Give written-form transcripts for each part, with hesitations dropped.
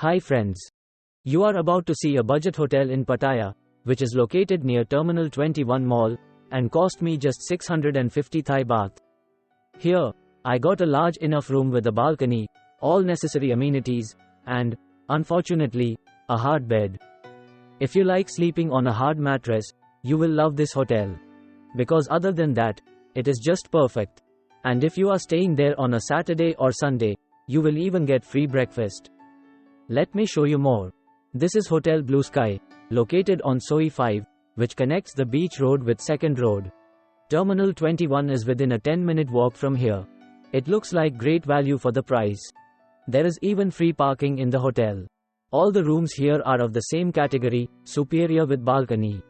Hi friends. You are about to see a budget hotel in Pattaya, which is located near Terminal 21 Mall, and cost me just 650 Thai baht. Here, I got a large enough room with a balcony, all necessary amenities, and, unfortunately, a hard bed. If you like sleeping on a hard mattress, you will love this hotel. Because other than that, it is just perfect. And if you are staying there on a Saturday or Sunday, you will even get free breakfast. Let me show you more. This is Hotel Blue Sky, located on Soi 5, which connects the beach road with Second Road. Terminal 21 is within a 10-minute walk from here. It looks like great value for the price. There is even free parking in the hotel. All the rooms here are of the same category, superior with balcony.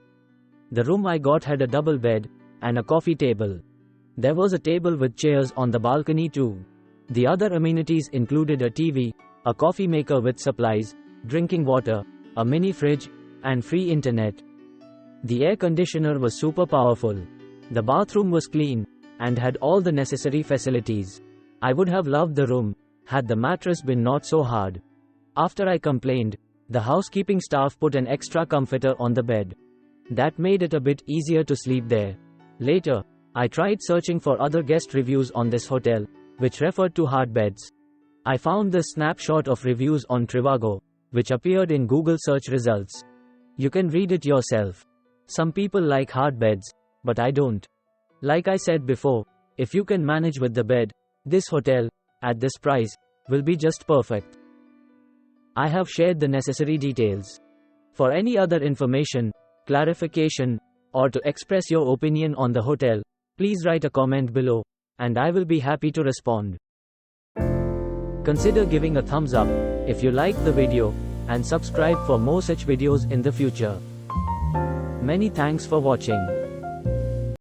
The room I got had a double bed and a coffee table. There was a table with chairs on the balcony too. The other amenities included a TV, a coffee maker with supplies, drinking water, a mini fridge, and free internet. The air conditioner was super powerful. The bathroom was clean, and had all the necessary facilities. I would have loved the room, had the mattress been not so hard. After I complained, the housekeeping staff put an extra comforter on the bed. That made it a bit easier to sleep there. Later, I tried searching for other guest reviews on this hotel, which referred to hard beds. I found this snapshot of reviews on Trivago, which appeared in Google search results. You can read it yourself. Some people like hard beds, but I don't. Like I said before, if you can manage with the bed, this hotel, at this price, will be just perfect. I have shared the necessary details. For any other information, clarification, or to express your opinion on the hotel, please write a comment below, and I will be happy to respond. Consider giving a thumbs up if you like the video, and subscribe for more such videos in the future. Many thanks for watching.